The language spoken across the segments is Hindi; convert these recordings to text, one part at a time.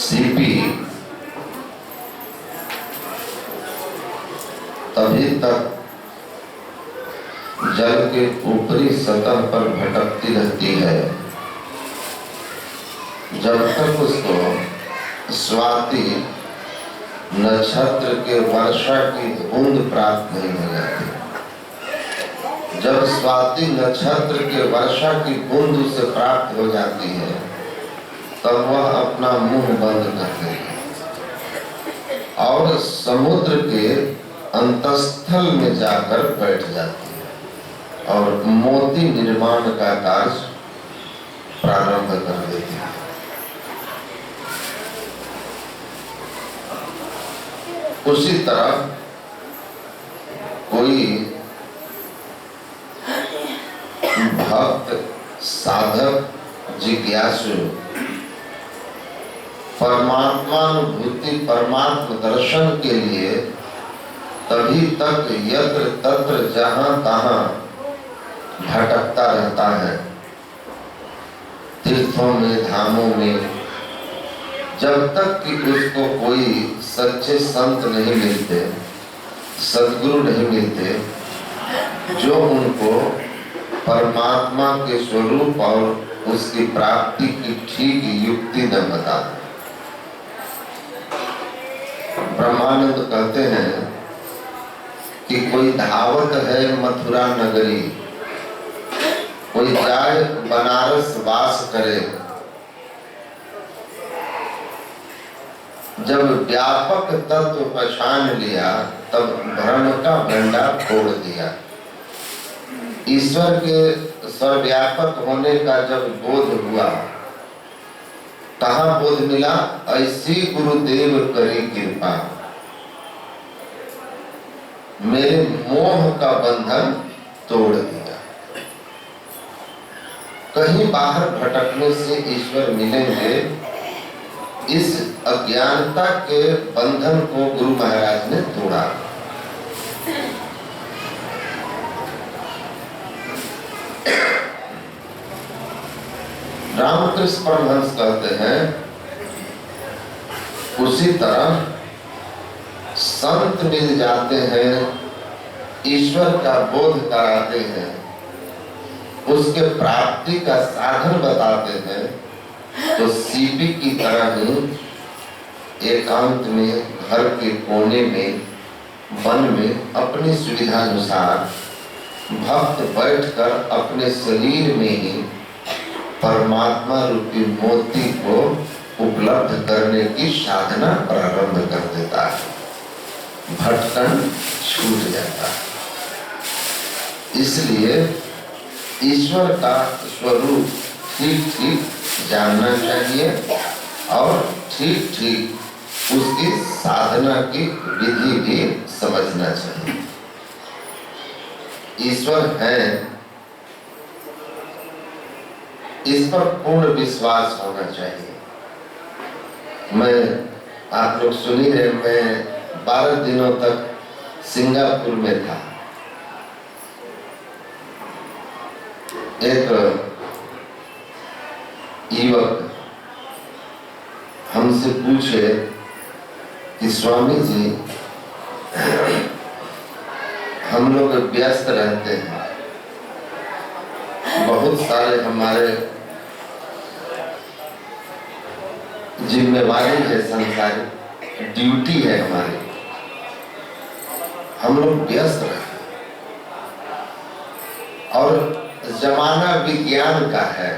सीपी तभी तक जल के ऊपरी सतह पर भटकती रहती है जब तक उसको स्वाति नक्षत्र के वर्षा की बूंद प्राप्त नहीं हो जाती। जब स्वाति नक्षत्र के वर्षा की बूंद उसे प्राप्त हो जाती है तब वह अपना मुंह बंद कर देती और समुद्र के अंतस्थल में जाकर बैठ जाती है और मोती निर्माण का कार्य प्रारंभ कर देती है। उसी तरह कोई भक्त साधक जिज्ञासु परमात्मानुभूति परमात्म दर्शन के लिए तभी तक यत्र तत्र जहां तहां भटकता रहता है, तीर्थों में धामों में, जब तक कि उसको कोई सच्चे संत नहीं मिलते, सद्गुरु नहीं मिलते जो उनको परमात्मा के स्वरूप और उसकी प्राप्ति की ठीक युक्ति न बता। ब्रह्मानंद कहते हैं कि कोई धावत है मथुरा नगरी, कोई जाए बनारस वास करे, जब व्यापक तत्व पहचान लिया तब भ्रम का भंडा फोड़ दिया। ईश्वर के सर्वव्यापक होने का जब बोध हुआ, कहाँ बोध मिला? ऐसी गुरुदेव करी कृपा, मेरे मोह का बंधन तोड़ दिया। कहीं बाहर भटकने से ईश्वर मिलेंगे, इस अज्ञानता के बंधन को गुरु महाराज ने तोड़ा। रामकृष्ण परमहंस कहते हैं उसी तरह संत मिल जाते हैं, ईश्वर का बोध कराते हैं, उसके प्राप्ति का साधन बताते हैं, तो सीपी की तरह ही एकांत में घर के कोने में वन में अपनी सुविधा अनुसार भक्त बैठकर अपने शरीर में ही परमात्मा रूपी मोती को उपलब्ध करने की साधना प्रारंभ कर देता है, भटकन छूट जाता है। इसलिए ईश्वर का स्वरूप ठीक ठीक जानना चाहिए और ठीक ठीक उसकी साधना की विधि भी समझना चाहिए। ईश्वर है, इस पर पूर्ण विश्वास होना चाहिए। मैं, आप लोग सुन ही रहे, मैं 12 दिनों तक सिंगापुर में था। एक युवक हमसे पूछे कि स्वामी जी, हम लोग व्यस्त रहते हैं, बहुत सारे हमारे जिम्मेवारी है, संसारिक ड्यूटी है हमारी, हम लोग व्यस्त रहते हैं और जमाना विज्ञान का है।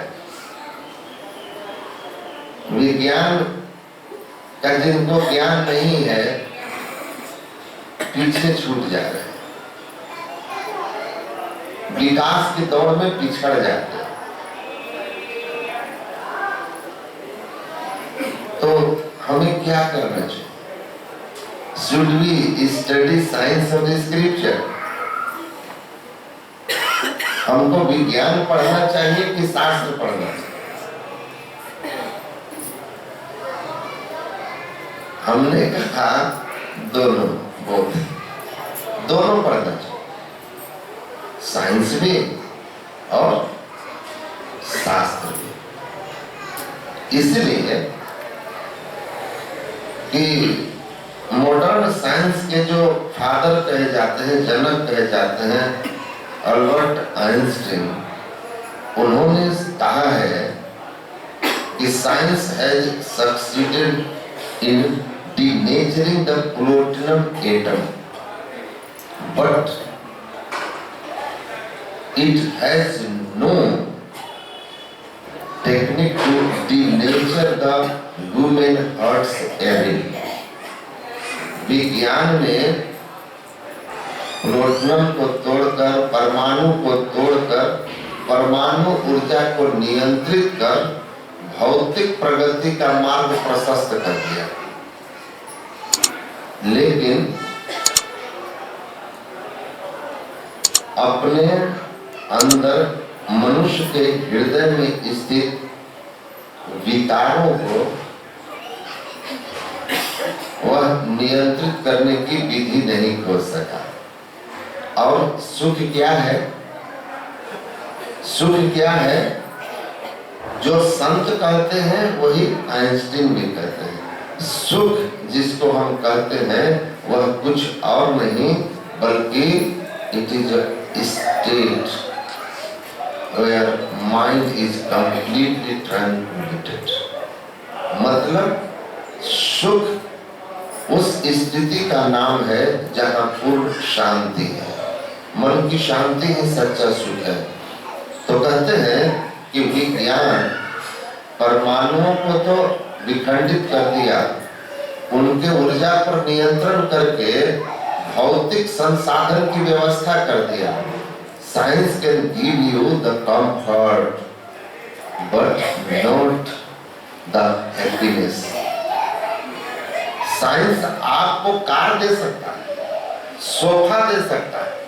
विज्ञान का जिनको ज्ञान नहीं है पीछे छूट जा रहे हैं, विकास की दौड़ में पिछड़ जाते हैं। तो हमें क्या करना चाहिए? Should we study science of the scripture? हमको विज्ञान पढ़ना चाहिए कि शास्त्र पढ़ना चाहिए? हमने कहा दोनों, दोनों पढ़ना चाहिए, साइंस भी और शास्त्र भी। इसलिए जाते हैं, जनक कहे जाते हैं अल्बर्ट आइंस्टीन। उन्होंने कहा है कि science has succeeded in denaturing the platinum atom, but it has no technique to denature the human heart's evil. विज्ञान ने प्लूटोनियम को तोड़कर, परमाणु को तोड़कर, परमाणु ऊर्जा को नियंत्रित कर भौतिक प्रगति का मार्ग प्रशस्त कर दिया। लेकिन अपने अंदर मनुष्य के हृदय में स्थित विकारों को वह नियंत्रित करने की विधि नहीं खोज सका। और सुख क्या है? सुख क्या है? जो संत कहते हैं वही आइंस्टीन भी कहते हैं। सुख जिसको हम कहते हैं वह कुछ और नहीं बल्कि it is a state where mind is completely tranquilized. मतलब सुख उस स्थिति का नाम है जहाँ पूर्ण शांति है। मन की शांति ही सच्चा सुख है। तो कहते हैं कि विज्ञान परमाणुओं को तो विखंडित कर दिया, उनके ऊर्जा पर नियंत्रण करके भौतिक संसाधन की व्यवस्था कर दिया। Science can give you the comfort but not the happiness. Science आपको कार दे सकता है, सोफा दे सकता है।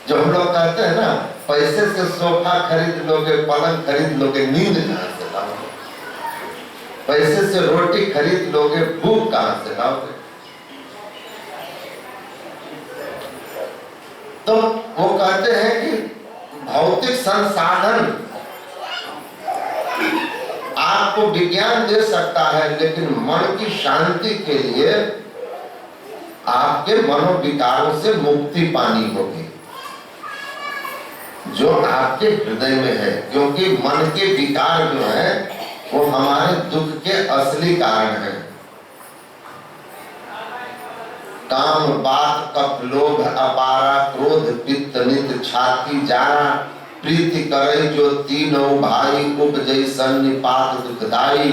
जो हम लोग कहते हैं ना, पैसे से सोफा खरीद लोगे, पलंग खरीद लोगे, नींद कहां से लाओगे? पैसे से रोटी खरीद लोगे, भूख कहां से लाओगे? तो वो कहते हैं कि भौतिक संसाधन आपको विज्ञान दे सकता है, लेकिन मन की शांति के लिए आपके मनोविकारों से मुक्ति पानी होगी जो आपके हृदय में है। क्योंकि मन के विकार जो है वो हमारे दुख के असली कारण है। काम, बात, कप, लोभ, अपारा, क्रोध, पित्त, नित, छाती, जारा, प्रीति करे जो तीनों भाई, उपजई सन्निपात दुखदाई।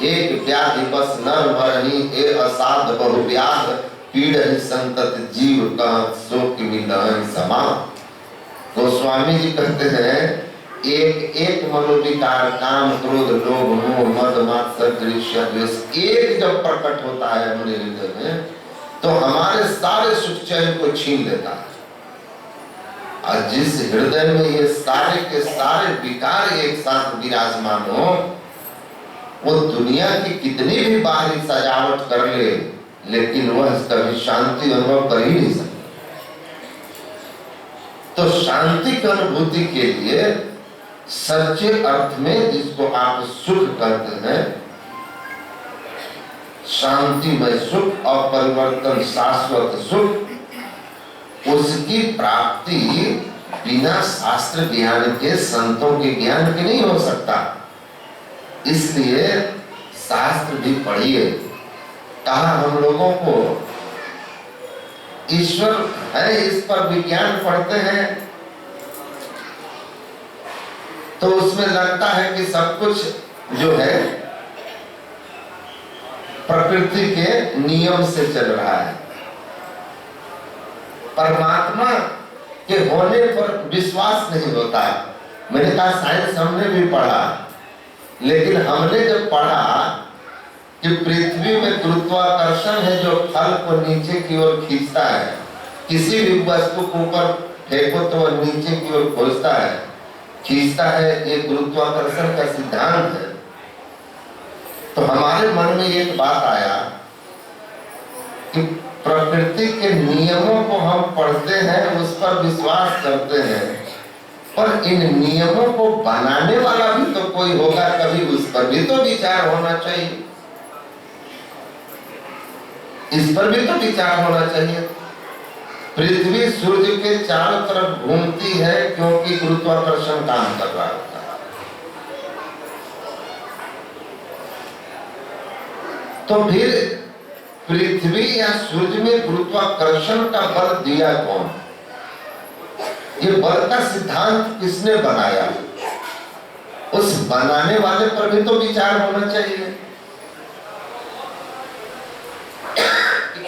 एक व्याधि बस नर मरही, ए असाध बहुव्याध, पीड़हि संतत जीव कहत शोक मिलन समा। गोस्वामी जी कहते हैं एक एक मनोविकार, काम, क्रोध, लोभ, मोह, मद, मात्सर्य, ईर्ष्या, द्वेष एक जब प्रकट होता है अपने हृदय में तो हमारे सारे सुख चैन को छीन लेता है। और जिस हृदय में ये सारे के सारे विकार एक साथ विराजमान हो, वो दुनिया की कितनी भी बाहरी सजावट कर ले, लेकिन वह कभी शांति अनुभव कर ही नहीं सकता। तो शांति की अनुभूति के लिए सच्चे अर्थ में जिसको आप सुख कहते हैं, शांतिमय सुख और परिवर्तन शाश्वत सुख, उसकी प्राप्ति बिना शास्त्र ज्ञान के, संतों के ज्ञान के नहीं हो सकता। इसलिए शास्त्र भी पढ़िए। कहा हम लोगों को ईश्वर है, इस पर विज्ञान पढ़ते हैं तो उसमें लगता है कि सब कुछ जो है प्रकृति के नियम से चल रहा है। परमात्मा के होने पर विश्वास नहीं होता। मैंने कहा साइंस हमने भी पढ़ा, लेकिन हमने जब पढ़ा कि पृथ्वी में गुरुत्वाकर्षण है जो फल को नीचे की ओर खींचता है, किसी भी वस्तु को ऊपर फेंको तो वह नीचे की ओर खोजता है, खींचता है, ये गुरुत्वाकर्षण का सिद्धांत है। तो हमारे मन में एक बात आया कि प्रकृति के नियमों को हम पढ़ते हैं, उस पर विश्वास करते हैं, पर इन नियमों को बनाने वाला भी तो कोई होगा, कभी उस पर भी तो विचार होना चाहिए। इस पर भी तो विचार होना चाहिए। पृथ्वी सूर्य के चारों तरफ घूमती है क्योंकि गुरुत्वाकर्षण काम कर रहा होता है। तो फिर पृथ्वी या सूर्य में गुरुत्वाकर्षण का बल दिया कौन? ये बल का सिद्धांत किसने बनाया? उस बनाने वाले पर भी तो विचार होना चाहिए।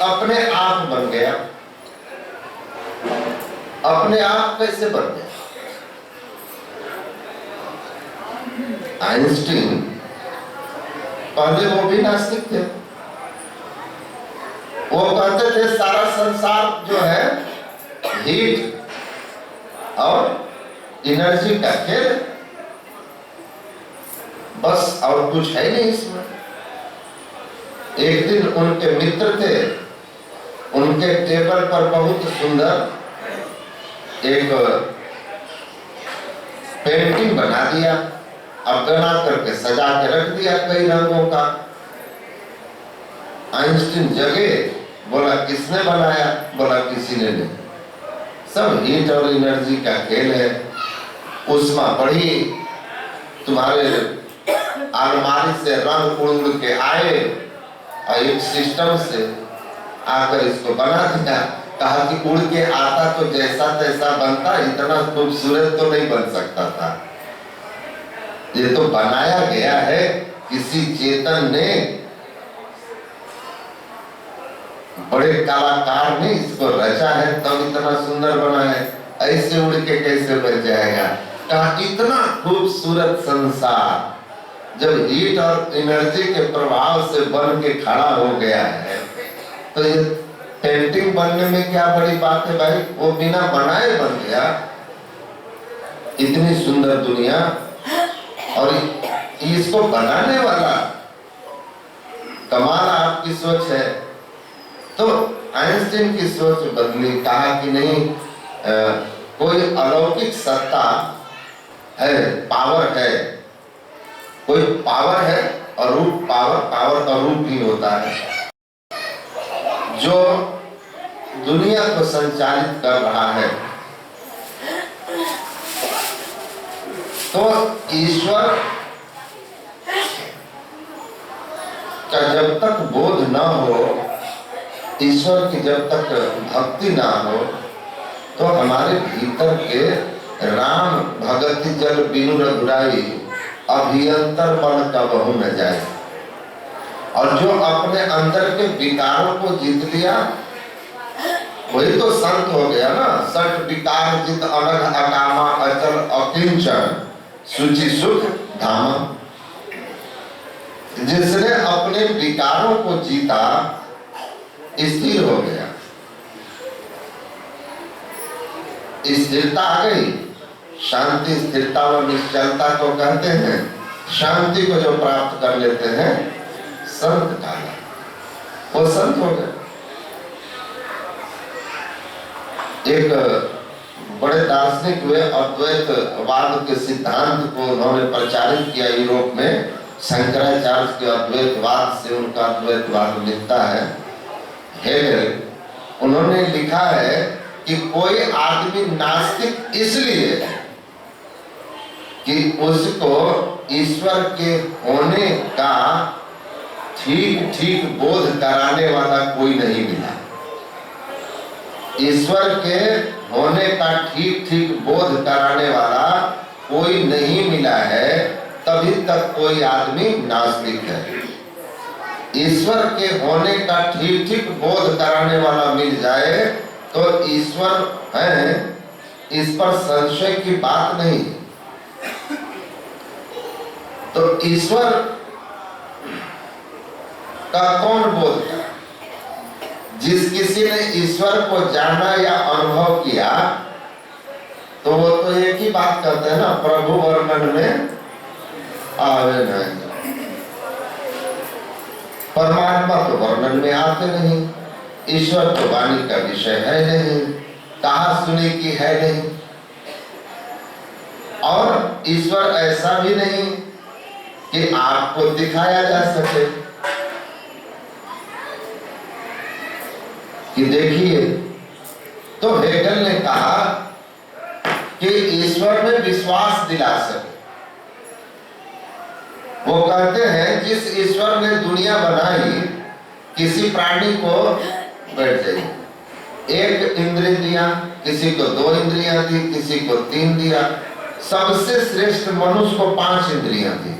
अपने आप बन गया, अपने आप कैसे बन गया? आइंस्टीन पहले वो भी नास्तिक थे। वो कहते थे सारा संसार जो है हीट और एनर्जी का खेल, बस और कुछ है नहीं इसमें। एक दिन उनके मित्र थे, उनके टेबल पर बहुत सुंदर एक पेंटिंग बना दिया, अब बना करके सजा के रख दिया कई रंगों का। आइंस्टीन जगे, बोला किसने बनाया? बोला किसी ने नहीं, सब हीट और एनर्जी का खेल है। उष्मा बढ़ी, तुम्हारे अलमारी से रंग उड़ के आए और एक सिस्टम से आकर इसको बना दिया। कहा कि उड़ के आता तो जैसा तैसा बनता, इतना खूबसूरत तो नहीं बन सकता था। ये तो बनाया गया है, किसी चेतन ने, बड़े कलाकार ने इसको रचा है, तब इतना सुंदर बना है। ऐसे उड़ के कैसे बन जाएगा? कहा इतना खूबसूरत संसार जब हीट और एनर्जी के प्रभाव से बन के खड़ा हो गया है, तो ये पेंटिंग बनने में क्या बड़ी बात है भाई? वो बिना बनाए बन गया इतनी सुंदर दुनिया। और इसको बनाने वाला, कमाल आपकी सोच है। तो आइंस्टीन की सोच बदली, कहा कि नहीं, कोई अलौकिक सत्ता है, पावर है, कोई पावर है और रूप, पावर का रूप ही होता है जो दुनिया को संचालित कर रहा है। तो ईश्वर का जब तक बोध न हो, ईश्वर की जब तक भक्ति ना हो, तो हमारे भीतर के राम भगति जल बिनु रघुराई अभियंतर मन का बहु न जाए। और जो अपने अंदर के विकारों को जीत लिया, वही तो संत हो गया ना। सठ विकार जित अनघ अकामा अचल अकिंचन सुचि सुख धामा। जिसने अपने विकारों को जीता, स्थिर हो गया, स्थिरता आ गई। शांति, स्थिरता और निश्चलता को कहते हैं। शांति को जो प्राप्त कर लेते हैं, संत का वो संत हो गए। एक बड़े दार्शनिक हुए, अद्वैतवाद के सिद्धांत को उन्होंने प्रचारित किया यूरोप में। शंकराचार्य के अद्वैतवाद से उनका अद्वैतवाद मिलता है। हेगल, उन्होंने लिखा है कि कोई आदमी नास्तिक इसलिए है कि उसको ईश्वर के होने का ठीक ठीक बोध कराने वाला कोई नहीं मिला। ईश्वर के होने का ठीक ठीक बोध कराने वाला कोई नहीं मिला है, तभी तक कोई आदमी नास्तिक है। ईश्वर के होने का ठीक ठीक बोध कराने वाला मिल जाए तो ईश्वर है, इस पर संशय की बात नहीं। तो ईश्वर का कौन बोध है? जिस किसी ने ईश्वर को जाना या अनुभव किया, तो वो तो एक ही बात करते हैं ना, प्रभु वर्णन में आवे नहीं। परमात्मा तो वर्णन में आते नहीं। ईश्वर तो वाणी का विषय है नहीं, कहा सुने की है नहीं। और ईश्वर ऐसा भी नहीं कि आपको दिखाया जा सके कि देखिए तो हेगल ने कहा कि ईश्वर में विश्वास दिला सके। वो कहते हैं जिस ईश्वर ने दुनिया बनाई, किसी प्राणी को बैठ जाइए, एक इंद्रिय दिया, किसी को 2 इंद्रियां दी, किसी को 3 दिया, सबसे श्रेष्ठ मनुष्य को 5 इंद्रियां दी।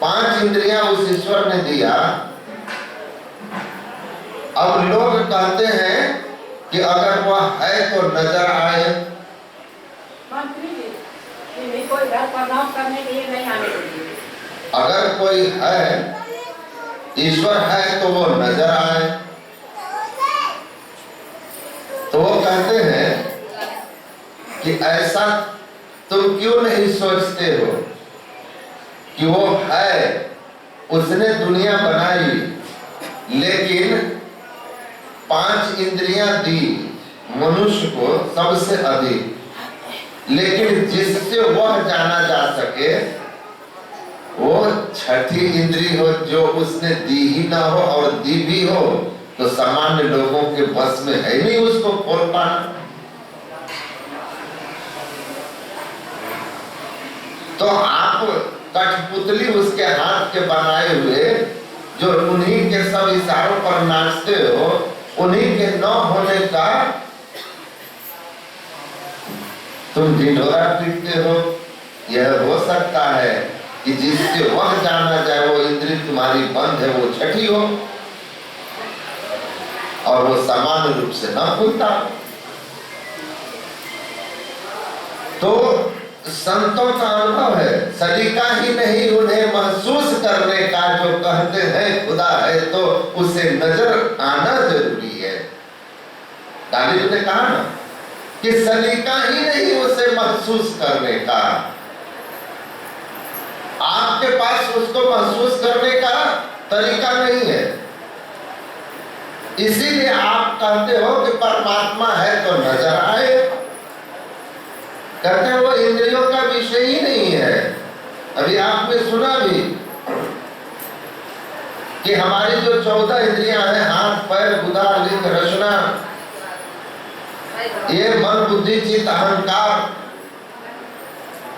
5 इंद्रियां उस ईश्वर ने दिया। अब लोग कहते हैं कि अगर वह है तो नजर आए। कोई घर प्रणाम करने के लिए नहीं आने देंगे। अगर कोई है, ईश्वर है तो वो नजर आए। तो वो कहते हैं कि ऐसा तुम क्यों नहीं सोचते हो कि वो है, उसने दुनिया बनाई, लेकिन 5 इंद्रियां दी मनुष्य को सबसे अधिक, लेकिन जिससे वह जाना जा सके वो 6ठी इंद्री हो, जो उसने दी ही ना हो, और दी भी हो तो सामान्य लोगों के बस में है नहीं उसको खोल पाना। तो आप कठपुतली उसके हाथ के बनाए हुए, जो उन्हीं के सब इशारों पर नाचते हो, उन्हीं के न होने का तुम ढिंढोरा पीटते हो। यह हो सकता है कि जिससे वह जाना जाए वो इंद्रिय तुम्हारी बंद है, वो 6ठी हो और वो सामान्य रूप से न खुलता। तो संतों का अनुभव है, सलीका ही नहीं उन्हें महसूस करने का। जो कहते हैं खुदा है तो उसे नजर आना जरूरी है। गालिब ने कहा ना कि सलीका ही नहीं उसे महसूस करने का। आपके पास उसको महसूस करने का तरीका नहीं है, इसीलिए आप कहते हो कि परमात्मा है तो नजर आए। कहते हैं वो इंद्रियों का विषय ही नहीं है। अभी आपने सुना भी कि हमारी जो 14 इंद्रियां हैं, हाथ पैर गुदा लिंग रचना, ये मन बुद्धि चित्त अहंकार,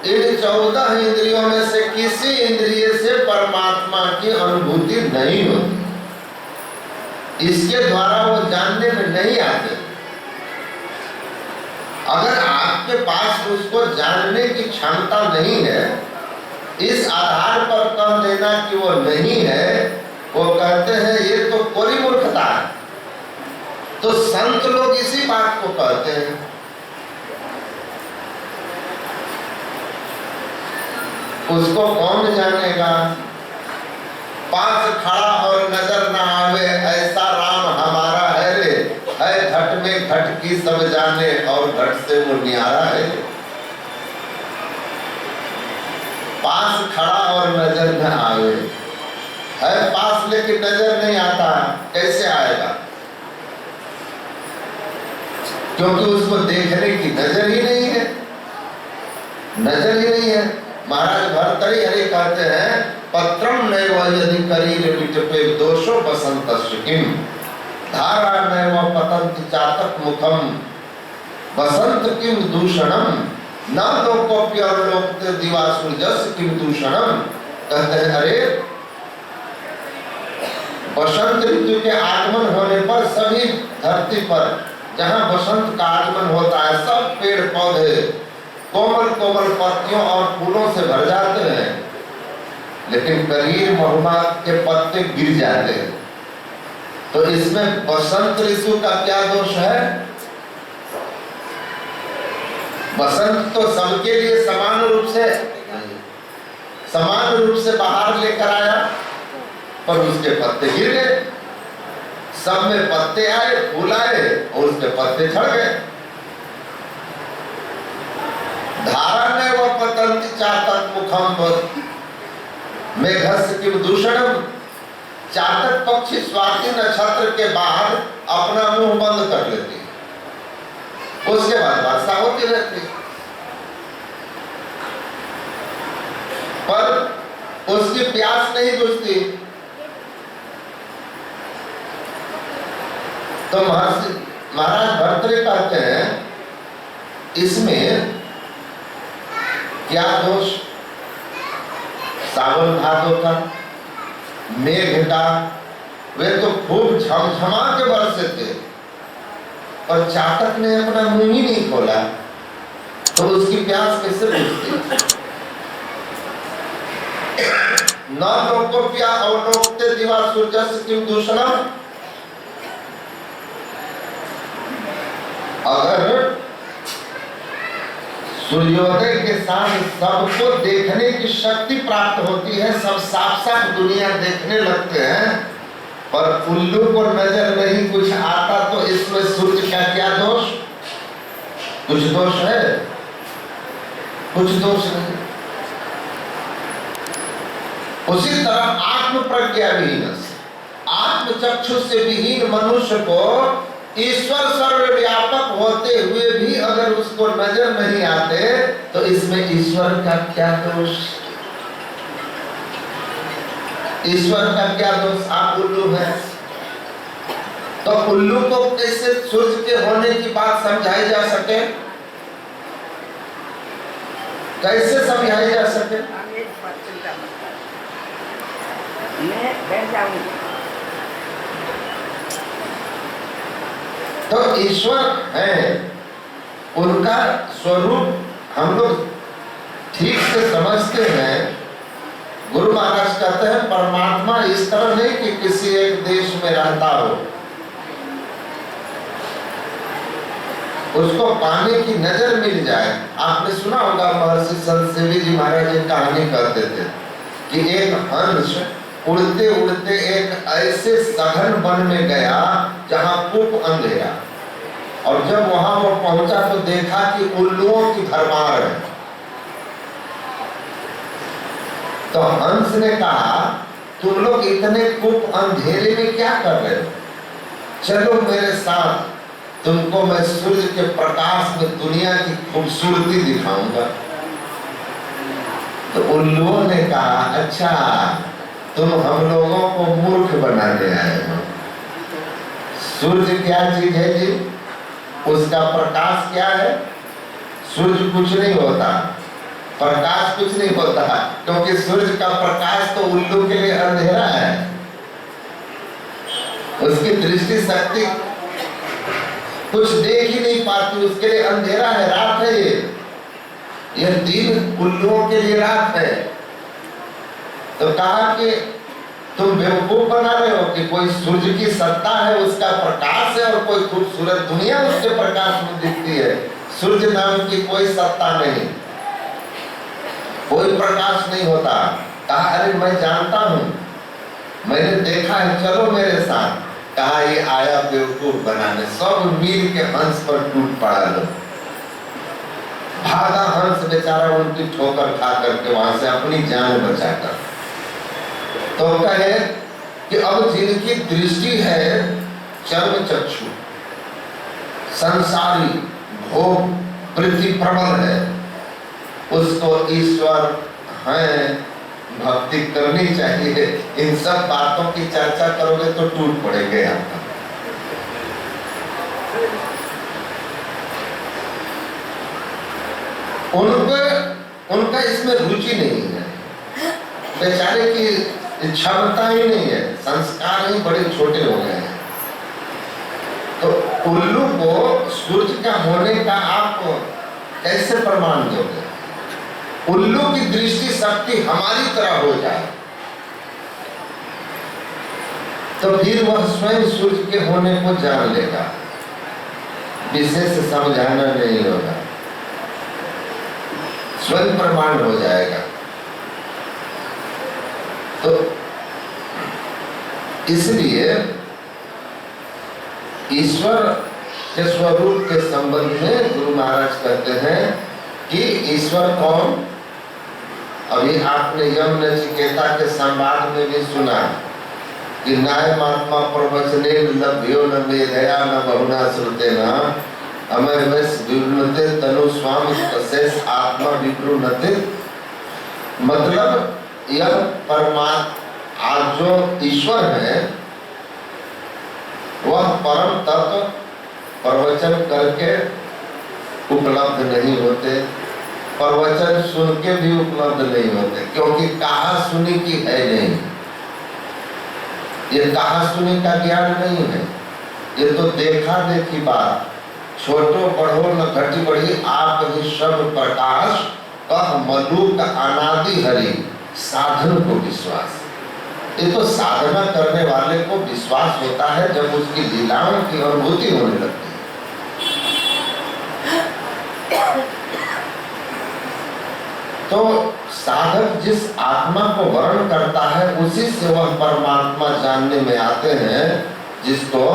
इन 14 इंद्रियों में से किसी इंद्रिय से परमात्मा की अनुभूति नहीं होती। इसके द्वारा वो जानने में नहीं आते। अगर आपके पास उसको जानने की क्षमता नहीं है, इस आधार पर कह देना कि वो नहीं है, वो कहते हैं ये तो कोरी मूर्खता है। तो संत लोग इसी बात को कहते हैं। उसको कौन जानेगा? पास खड़ा और नजर ना आवे, ऐसा राम हमारा है रे। है घट में घट की सब जाने, और घट से वो न्यारा है। पास खड़ा और नजर न आवे, है पास लेकिन नजर नहीं आता, कैसे आएगा? क्योंकि उसको देखने की नजर ही नहीं है, नजर ही नहीं है। महाराज भर्तृहरि कहते हैं, पत्रम नैव यदि करीर विटपे दोषो बसंतस्य किम, धारा नैव पतन्ति चातक मुखम, बसंत किम दूषणम, न लोकोप्यलोकते दिवासुर्जस किम दूषणम। कहते हैं अरे बसंत ऋतु के आगमन होने पर सभी धरती पर जहाँ बसंत का आगमन होता है, सब पेड़ पौधे कोमल कोमल पत्तियों और फूलों से भर जाते हैं, लेकिन करीर महुआ के पत्ते गिर जाते हैं। तो इसमें बसंत ऋतु का क्या दोष है? बसंत तो सबके लिए समान रूप से बाहर लेकर आया, पर उसके पत्ते गिर गए। सब में पत्ते आए, फूल आए, और उसके पत्ते झड़ गए। धारा ने वो पतंति चातक मुखम मेघस्य किम दूषणम। चातक पक्षी स्वाति नक्षत्र के बाद अपना मुंह बंद कर लेती है, उसके बाद वर्षा होती रहती है, पर उसकी प्यास नहीं बुझती। तो महर्षि महाराज भर्तृहरि कहते हैं इसमें क्या दोष? सावन भादों का मेघ का वे तो खूब झमझमा के बरसे थे, और चातक ने अपना मुंह ही नहीं खोला तो उसकी प्यास कैसे बुझती? न लोकोप्या अवलोकते दिवा सूर्यस्य किम दूषणम। अगर सूर्योदय के साथ सबको देखने की शक्ति प्राप्त होती है, सब साफ साफ दुनिया देखने लगते हैं, पर उल्लू को नजर नहीं कुछ आता, तो इसमें सूर्य का क्या दोष? कुछ दोष है? कुछ दोष नहीं। उसी तरह आत्म प्रज्ञा विहीन, आत्म चक्षु से विहीन मनुष्य को ईश्वर सर्वव्यापक होते हुए भी अगर उसको नजर नहीं आते, तो इसमें ईश्वर का क्या दोष? ईश्वर का क्या दोष? आप उल्लू हैं, तो उल्लू को कैसे सूर्य के होने की बात समझाई जा सके? कैसे समझाई जा सके? मैं बैठ जाऊंगी। तो ईश्वर है, उनका स्वरूप हम लोग ठीक से समझते हैं। गुरु महाराज कहते हैं परमात्मा इस तरह नहीं कि किसी एक देश में रहता हो, उसको पाने की नजर मिल जाए। आपने सुना होगा महर्षि संत सेवी जी महाराज एक कहानी कहते थे कि एक हंस उड़ते उड़ते एक ऐसे सघन वन में गया जहां खूब अंधेरा, और जब वहां वो पहुंचा तो देखा कि उल्लुओं की भरमार है। तो हंस ने कहा तुम लोग इतने खूब अंधेरे में क्या कर रहे हो? चलो मेरे साथ, तुमको मैं सूर्य के प्रकाश में दुनिया की खूबसूरती दिखाऊंगा। तो उल्लुओं ने कहा अच्छा, तुम हम लोगों को मूर्ख बनाने आए हो। सूर्य क्या चीज है जी? उसका प्रकाश क्या है? सूर्य कुछ नहीं होता, प्रकाश कुछ नहीं होता, क्योंकि सूर्य का प्रकाश तो उल्लू के लिए अंधेरा है। उसकी दृष्टि शक्ति कुछ देख ही नहीं पाती, उसके लिए अंधेरा है, रात है। ये दिन उल्लुओं के लिए रात है। तो कहा कि तुम बेवकूफ बना रहे हो कि कोई सूर्य की सत्ता है, उसका प्रकाश है, और कोई खूबसूरत दुनिया उसके प्रकाश में दिखती है। सूर्य नाम की कोई सत्ता नहीं, कोई प्रकाश नहीं होता। कहा अरे मैं जानता हूं, मैंने देखा है, चलो मेरे साथ। कहा ये आया बेवकूफ बनाने। सब मिल के हंस पर टूट पड़ा। लो भागा हंस बेचारा उनकी ठोकर खा करके वहां से अपनी जान बचाकर। तो कहे कि अब जिनकी दृष्टि है चर्म चक्षु, संसारी भोग वृत्ति प्रबल है, उसको ईश्वर है भक्ति करनी चाहिए। इन सब बातों की चर्चा करोगे तो टूट पड़ेंगे आपका। उनका इसमें रुचि नहीं है, बेचारे की क्षमता ही नहीं है, संस्कार ही बड़े छोटे हो गए हैं। तो उल्लू को सूर्य का होने का आप कैसे प्रमाण दोगे? उल्लू की दृष्टि शक्ति हमारी तरह हो जाए तो फिर वह स्वयं सूर्य के होने को जान लेगा, विशेष समझाना नहीं होगा, स्वयं प्रमाण हो जाएगा। तो इसलिए ईश्वर के स्वरूप के संबंध में गुरु महाराज कहते हैं कि ईश्वर कौन? अभी आपने यम नचिकेता के संवाद में भी सुना कि नाय महात्मा प्रवचने लभ्यो न मेधया न बहुना श्रुतेना अमर वैस विवृणते तनु स्वामी तसेस आत्मा विवृणते। मतलब यह परमात्मा आज जो ईश्वर है वह परम तत्व प्रवचन करके उपलब्ध नहीं होते, प्रवचन सुन के भी उपलब्ध नहीं होते, क्योंकि कहा सुनी की है नहीं। ये कहा सुनी का ज्ञान नहीं है, ये तो देखा देखी बात। छोटो पढ़ो न घटी बढ़ी, आप ही सब प्रकाश कह मलुक अनादि हरि, साधन को विश्वास। ये तो साधना करने वाले को विश्वास होता है जब उसकी लीलाओं की अनुभूति होने लगती है। तो साधक जिस आत्मा को वर्ण करता है उसी से वह परमात्मा जानने में आते हैं, जिसको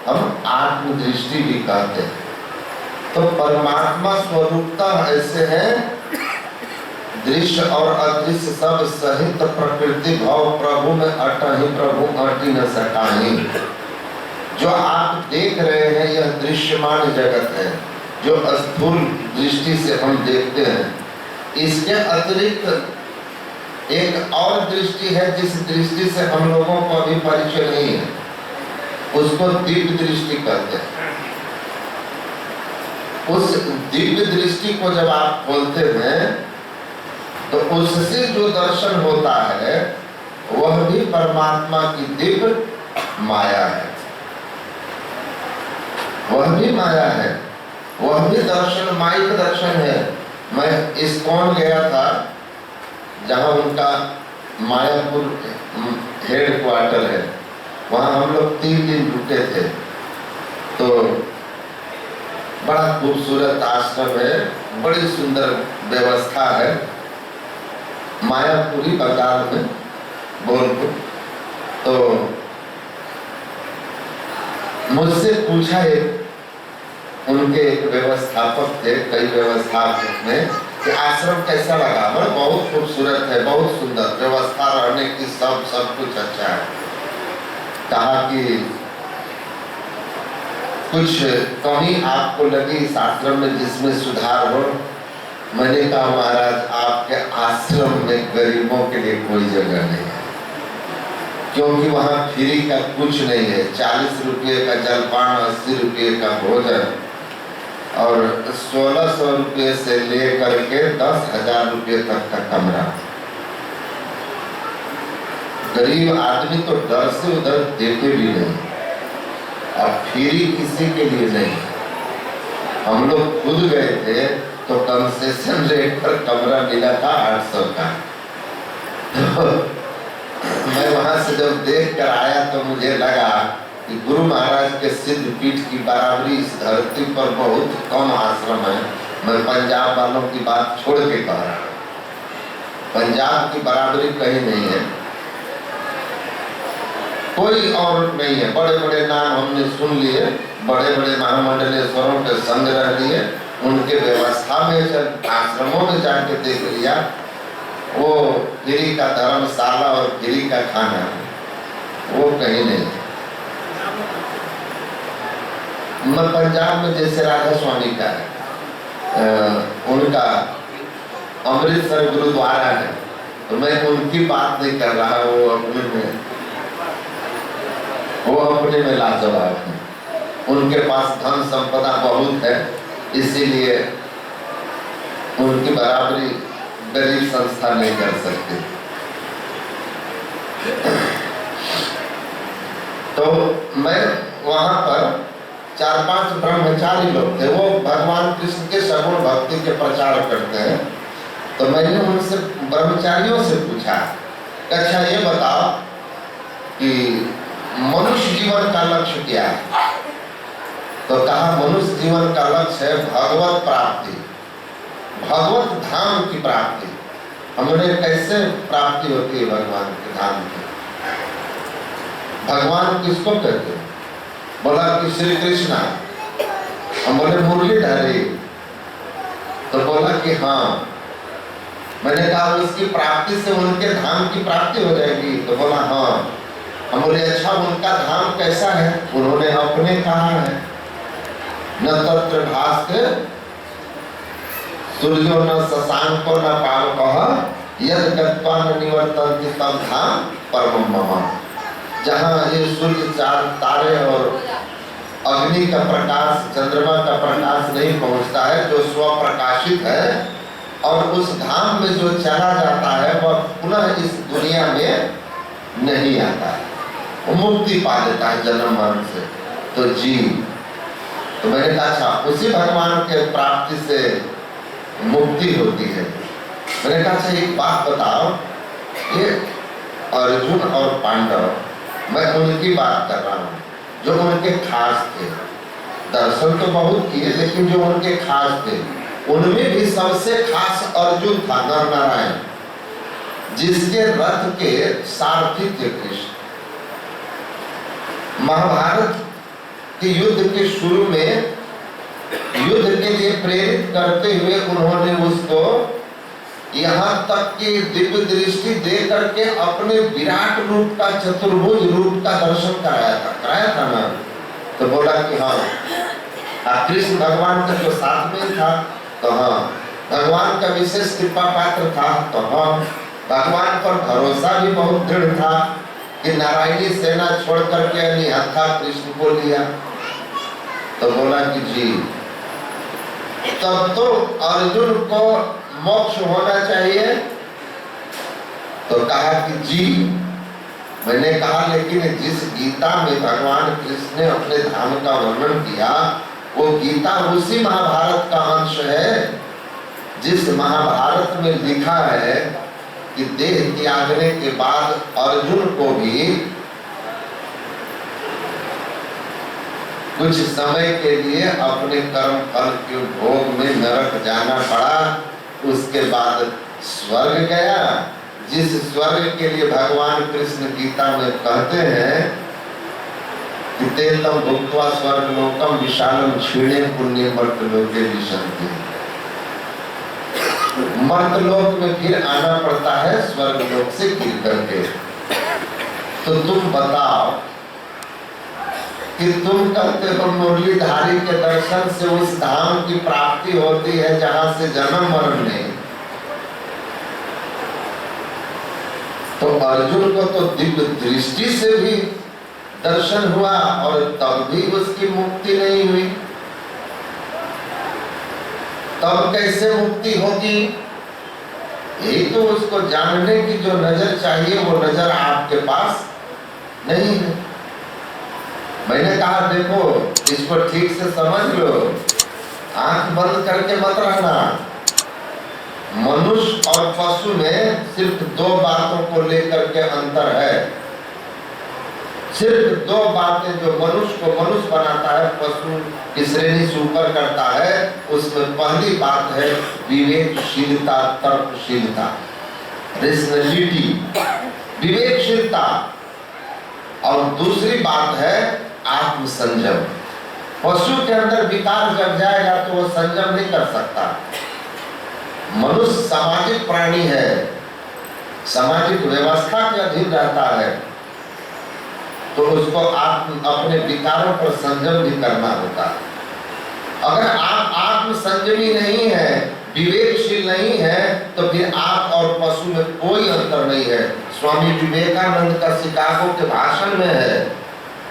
हम आत्मदृष्टि भी कहते हैं। तो परमात्मा स्वरूपता ऐसे है, दृश्य और अदृश्य सब सहित प्रकृति भाव प्रभु में अटहि, प्रभु अटि न सकाहि। जो आप देख रहे हैं यह दृश्यमान जगत है, जो स्थूल दृष्टि से हम देखते हैं। इसके अतिरिक्त एक और दृष्टि है जिस दृष्टि से हम लोगों को अभी परिचय नहीं है, उसको दिव्य दृष्टि कहते हैं। उस दिव्य दृष्टि को जब आप खोलते हैं तो उससे जो दर्शन होता है वह भी परमात्मा की दिव्य माया है, वह भी माया है, वह भी दर्शन माइक दर्शन है। मैं इस्कॉन गया था, जहाँ उनका मायापुर हेड क्वार्टर है, वहाँ हम लोग 3 दिन रुके थे। तो बड़ा खूबसूरत आश्रम है, बड़ी सुंदर व्यवस्था है, मायापुरी बंगाल में बोलपुर। तो मुझसे पूछा उनके एक व्यवस्थापक थे, कई व्यवस्थापक में, कि आश्रम कैसा लगा। मतलब बहुत खूबसूरत है, बहुत सुंदर व्यवस्था, रहने की सब कुछ अच्छा है। कहा कि कुछ कमी आपको लगी इस आश्रम में जिसमें सुधार हो। मैंने कहा महाराज, आपके आश्रम में गरीबों के लिए कोई जगह नहीं है, क्योंकि वहाँ फ्री का कुछ नहीं है। 40 रुपये का जलपान, 80 रुपये का भोजन और 1600 रुपये से लेकर के 10,000 रुपये तक का कमरा। गरीब आदमी तो डर से उधर देखे भी नहीं, और फ्री किसी के लिए नहीं। हम लोग खुद गए थे तो कंसेशन रेट पर कमरा मिला था 800 का। तो मैं वहां से जब देख कर आया तो मुझे लगा कि गुरु महाराज के सिद्ध पीठ की बराबरी इस धरती पर बहुत कम आश्रम है। मैं पंजाब वालों की बात छोड़ के कह रहा हूँ, पंजाब की बराबरी कहीं नहीं है, कोई और नहीं है। बड़े बड़े नाम हमने सुन लिए, बड़े बड़े महामंडलेश्वरों के संग्रह लिए, उनके व्यवस्था में जब आश्रमों में जाके देख लिया, वो फ्री का धर्मशाला और फ्री का खाना वो कहीं नहीं। मैं पंजाब में जैसे राधा स्वामी का है, उनका अमृतसर गुरुद्वारा है, तो मैं उनकी बात नहीं कर रहा, वो अपने में लाजवाब है। उनके पास धन संपदा बहुत है, इसीलिए उनकी बराबरी गरीब संस्था नहीं कर सकती। तो मैं वहां पर 4-5 ब्रह्मचारी लोग थे, वो भगवान कृष्ण के सगुण भक्ति के प्रचार करते हैं। तो मैंने उनसे ब्रह्मचारियों से पूछा, अच्छा ये बताओ कि मनुष्य जीवन का लक्ष्य क्या है? तो कहा मनुष्य जीवन का लक्ष्य है भगवत प्राप्ति, भगवत धाम की प्राप्ति। हमने कैसे प्राप्ति होती है भगवान के धाम की? भगवान किसको कहते हैं? बोला कि श्री कृष्णा। हम बोले मुरलीधरी। तो बोला कि हाँ। मैंने कहा उसकी प्राप्ति से उनके धाम की प्राप्ति हो जाएगी? तो बोला हाँ। हम बोले अच्छा उनका धाम कैसा है? उन्होंने अपने कहा है, न तत्र भास्कर सूर्यो न शशांको न पावकः यद गत्वा न निवर्तन्ति तद धाम परमं मम। जहाँ ये सूर्य, चांद, तारे और अग्नि का प्रकाश, चंद्रमा का प्रकाश नहीं पहुंचता है। जो स्वप्रकाशित है और उस धाम में जो चला जाता है वह पुनः इस दुनिया में नहीं आता है, वो मुक्ति पा लेता है जन्म मरण से। तो जी, तो मैंने कहा अच्छा, उसी भगवान के प्राप्ति से मुक्ति होती है। मैंने कहा अच्छा एक बात बताओ, ये अर्जुन और पांडव, मैं उनकी बात कर रहा हूँ जो उनके खास थे। दर्शन तो बहुत किए लेकिन जो उनके खास थे, उनमें भी सबसे खास अर्जुन था, नर नारायण, जिसके रथ के सारथी थे कृष्ण। महाभारत के युद्ध के शुरू में युद्ध के लिए प्रेरित करते हुए उन्होंने उसको यहाँ तक कि दिव्य दृष्टि दे करके अपने विराट रूप का, चतुर्भुज रूप का दर्शन कराया था ना। तो बोला कि हाँ, कृष्ण भगवान का जो साथ में था, तो हाँ, भगवान का विशेष कृपा पात्र था, तो हाँ, भगवान पर भरोसा भी बहुत दृढ़ था कि नारायणी सेना छोड़ करके निहत्था कृष्ण को लिया। तो बोला कि जी, तब तो अर्जुन को मोक्ष होना चाहिए। तो कहा कि जी, मैंने कहा लेकिन जिस गीता में भगवान कृष्ण ने अपने धाम का वर्णन किया, वो गीता उसी महाभारत का अंश है जिस महाभारत में लिखा है कि देह त्यागने के बाद अर्जुन को भी कुछ समय के लिए अपने कर्म फल के भोग में नरक जाना पड़ा। उसके बाद स्वर्ग गया, जिस स्वर्ग के लिए भगवान कृष्ण गीता में कहते हैं कि तेतम भुक्त्वा स्वर्गलोकम विशालम क्षीणे पुण्य मर्त्यलोके विशन्ति। मर्त्यलोक में फिर आना पड़ता है स्वर्गलोक से गिर करके। तो तुम बताओ कि तुम कहते हो मुरलीधारी के दर्शन से उस धाम की प्राप्ति होती है जहां से जन्म मरण नहीं। तो अर्जुन को तो दिव्य दृष्टि से भी दर्शन हुआ और तब भी उसकी मुक्ति नहीं हुई। तब कैसे मुक्ति होगी? यही तो उसको जानने की जो नजर चाहिए वो नजर आपके पास नहीं है। मैंने कहा देखो, इसको ठीक से समझ लो, आंख बंद करके मत रहना। मनुष्य और पशु में सिर्फ दो बातों को लेकर के अंतर है। सिर्फ दो बातें जो मनुष्य को मनुष्य बनाता है, पशु की श्रेणी से ऊपर करता है। उसमें पहली बात है विवेकशीलता, तर्कशीलता, रेशनलिटी, विवेकशीलता। और दूसरी बात है आत्मसंयम। पशु के अंदर विकार जग जाएगा तो वो संयम नहीं कर सकता। मनुष्य सामाजिक प्राणी है, सामाजिक व्यवस्था के अधीन रहता है, तो उसको अपने विकारों पर संयम भी करना होता है। अगर आप आत्म संयमी नहीं है, विवेकशील नहीं है, तो फिर आप और पशु में कोई अंतर नहीं है। स्वामी विवेकानंद का शिकागो के भाषण में है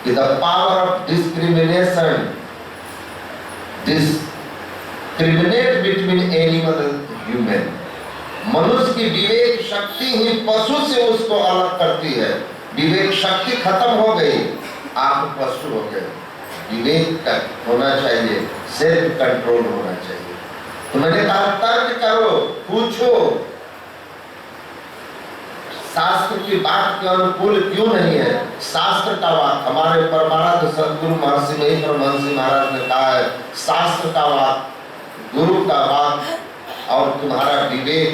कि the power of discrimination discriminate between animal and human. मनुष्य की विवेक शक्ति ही पशु से उसको अलग करती है। विवेक शक्ति खत्म हो गई, आप पशु हो गए। विवेक का होना चाहिए, सेल्फ कंट्रोल होना चाहिए। तो मैंने कहा तर्क करो, पूछो, शास्त्र की बात के अनुकूल क्यों नहीं है? शास्त्र का वाक, हमारे परमाराध्य सदगुरु महर्षि महर्षि महाराज ने कहा है, शास्त्र का वाक, गुरु का वाक और तुम्हारा विवेक,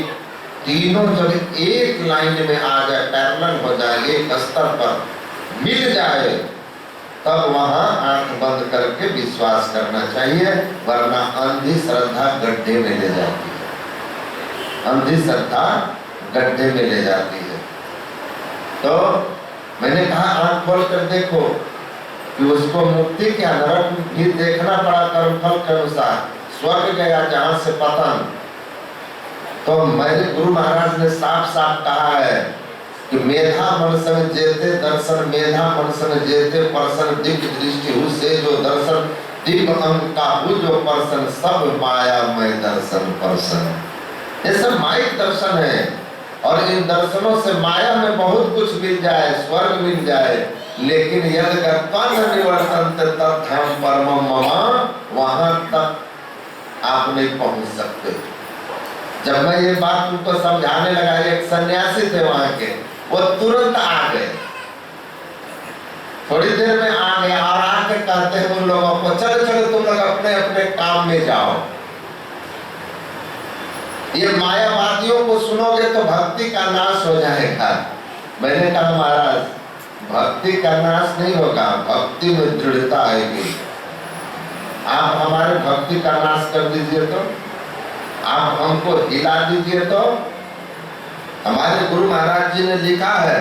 तीनों जब एक लाइन में आ जाए, पैरेलल हो जाए, एक स्तर पर मिल जाए, तब वहां आंख बंद करके विश्वास करना चाहिए, वरना अंधी श्रद्धा गड्ढे में ले जाती है। अंधी श्रद्धा गड्ढे में ले जाती है। तो मैंने कहा आंख खोल कर देखो कि उसको मुक्ति क्या, नरक भी देखना पड़ा कर्मफल के अनुसार, स्वर्ग गया जहां से पतन। तो मेरे गुरु महाराज ने साफ साफ कहा है कि मेधा मन संग जेते दर्शन, मेधा मन संग जेते पर्सन, दिव्य दृष्टि हुसे जो दर्शन, दिव्य अंग का हु जो पर्सन, सब माया में दर्शन पर्सन। ये सब माइक दर्शन है, और इन दर्शनों से माया में बहुत कुछ मिल जाए, स्वर्ग मिल जाए, लेकिन यदि कर्तव्य निवर्तन तत्धाम परमम मम, वहां तक आप नहीं पहुंच सकते। जब मैं ये बात तुमको समझाने लगा, एक सन्यासी थे वहां के, वो तुरंत आ गए, थोड़ी देर में आ गए, और आके कहते हैं उन लोगों को, चलो चलो तुम लोग अपने अपने काम में जाओ। ये मायावादियों को सुनोगे तो भक्ति का नाश हो जाएगा। मैंने कहा महाराज, भक्ति का नाश नहीं होगा, भक्ति में दृढ़ता आएगी। आप हमारे भक्ति का नाश कर दीजिए तो, आप हमको हिला दीजिए तो। हमारे गुरु महाराज जी ने लिखा है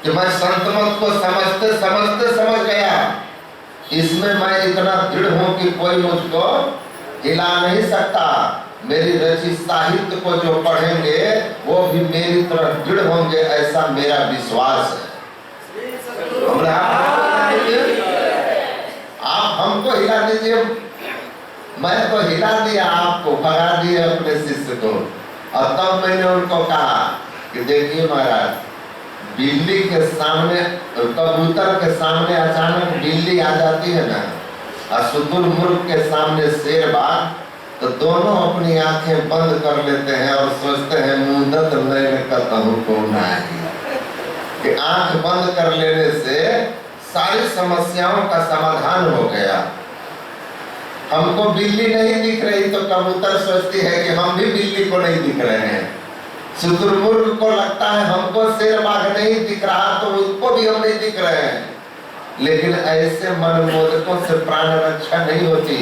कि मैं संत मत को समझते समझते समझ गया, इसमें मैं इतना दृढ़ हूं कि कोई मुझको हिला नहीं सकता। मेरी रचित साहित्य को जो पढ़ेंगे वो भी मेरी तरह दृढ़ होंगे, ऐसा मेरा विश्वास है। आप हमको हिला दीजिए, मैं तो हिला दिया, आपको भगा दिया अपने शिष्य को। और तब मैंने उनको कहा कि देखिए महाराज, बिल्ली के सामने, कबूतर के सामने अचानक बिल्ली आ जाती है ना, और शुतुरमुर्ग के सामने शेर बाघ, तो दोनों अपनी आंखें बंद कर लेते हैं और सोचते हैं मुंदत नैन कतहु को नाही, कि आंख बंद कर लेने से सारी समस्याओं का समाधान हो गया। हमको बिल्ली नहीं दिख रही तो कबूतर सोचती है कि हम भी बिल्ली को नहीं दिख रहे हैं, शुतुरमुर्ग को लगता है हमको शेर बाघ नहीं दिख रहा तो उसको भी हम नहीं दिख रहे हैं। लेकिन ऐसे मनमोदकों से प्राण रक्षा नहीं होती।